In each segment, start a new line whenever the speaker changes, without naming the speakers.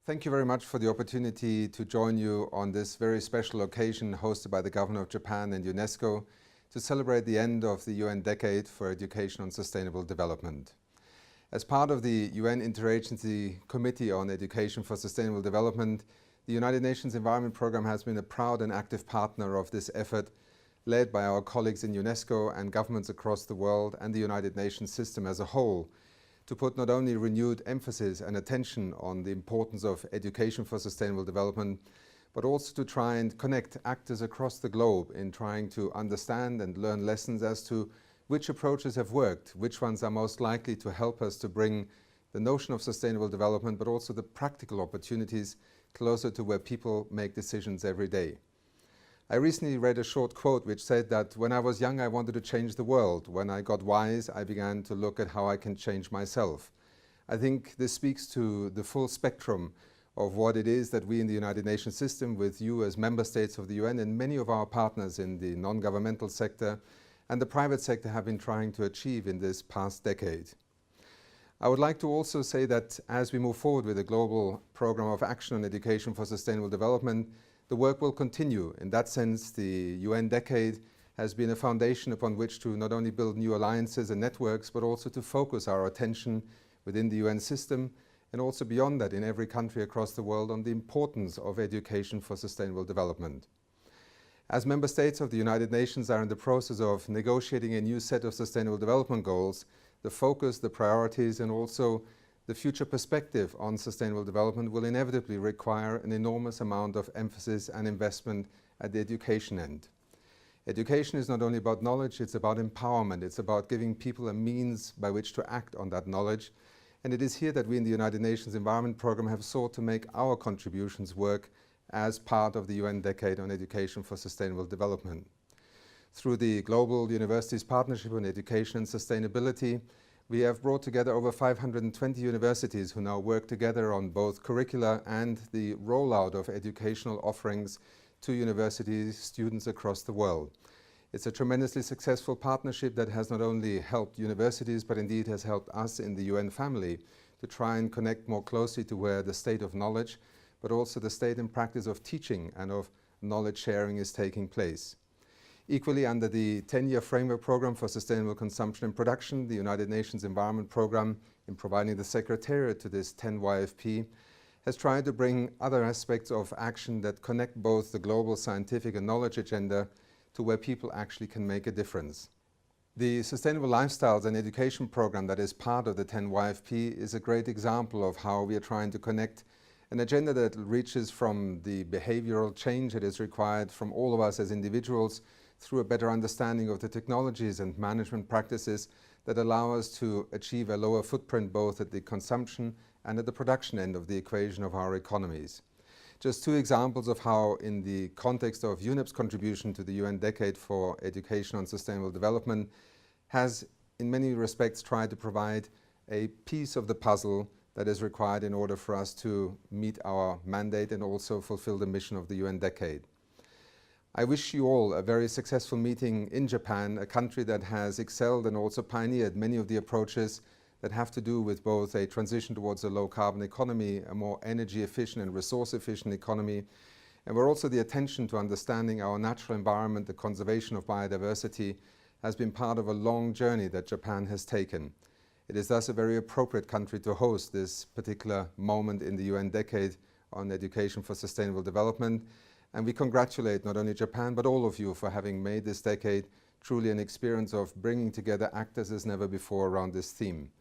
Thank you very much for the opportunity to join you on this very special occasion hosted by the Governor of Japan and UNESCO to celebrate the end of the UN Decade for Education on Sustainable Development. As part of the UN Interagency Committee on Education for Sustainable Development, the United Nations Environment Programme has been a proud and active partner of this effort, led by our colleagues in UNESCO and governments across the world and the United Nations system as a whole, to put not only renewed emphasis and attention on the importance of education for sustainable development, but also to try and connect actors across the globe in trying to understand and learn lessons as to which approaches have worked, which ones are most likely to help us to bring the notion of sustainable development, but also the practical opportunities closer to where people make decisions every day. I recently read a short quote which said that when I was young I wanted to change the world. When I got wise I began to look at how I can change myself. I think this speaks to the full spectrum of what it is that we in the United Nations system, with you as member states of the UN and many of our partners in the non-governmental sector and the private sector, have been trying to achieve in this past decade. I would like to also say that as we move forward with the global program of action on education for sustainable development, the work will continue. In that sense, the UN Decade has been a foundation upon which to not only build new alliances and networks, but also to focus our attention within the UN system and also beyond that in every country across the world on the importance of education for sustainable development. As member states of the United Nations are in the process of negotiating a new set of sustainable development goals, the focus, the priorities and also the future perspective on sustainable development will inevitably require an enormous amount of emphasis and investment at the education end. Education is not only about knowledge, it's about empowerment. It's about giving people a means by which to act on that knowledge. And it is here that we in the United Nations Environment Programme have sought to make our contributions work as part of the UN Decade on Education for Sustainable Development. Through the Global Universities Partnership on Education and Sustainability, we have brought together over 520 universities who now work together on both curricula and the rollout of educational offerings to university students across the world. It's a tremendously successful partnership that has not only helped universities, but indeed has helped us in the UN family to try and connect more closely to where the state of knowledge, but also the state and practice of teaching and of knowledge sharing is taking place. Equally, under the 10-year framework program for sustainable consumption and production, the United Nations Environment Programme, in providing the secretariat to this 10YFP, has tried to bring other aspects of action that connect both the global scientific and knowledge agenda to where people actually can make a difference. The Sustainable Lifestyles and Education Programme that is part of the 10YFP is a great example of how we are trying to connect an agenda that reaches from the behavioral change that is required from all of us as individuals through a better understanding of the technologies and management practices that allow us to achieve a lower footprint both at the consumption and at the production end of the equation of our economies. Just two examples of how, in the context of UNEP's contribution to the UN Decade for Education on Sustainable Development, has in many respects tried to provide a piece of the puzzle that is required in order for us to meet our mandate and also fulfill the mission of the UN Decade. I wish you all a very successful meeting in Japan, a country that has excelled and also pioneered many of the approaches that have to do with both a transition towards a low-carbon economy, a more energy-efficient and resource-efficient economy, and where also the attention to understanding our natural environment, the conservation of biodiversity, has been part of a long journey that Japan has taken. It is thus a very appropriate country to host this particular moment in the UN Decade on Education for Sustainable Development. And we congratulate not only Japan, but all of you for having made this decade truly an experience of bringing together actors as never before around this theme.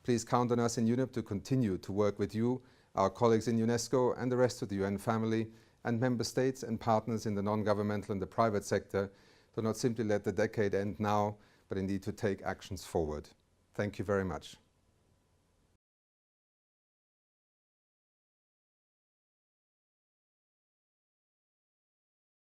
Please count on us in UNEP to continue to work with you, our colleagues in UNESCO and the rest of the UN family, and member states and partners in the non-governmental and the private sector, to not simply let the decade end now, but indeed to take actions forward. Thank you very much.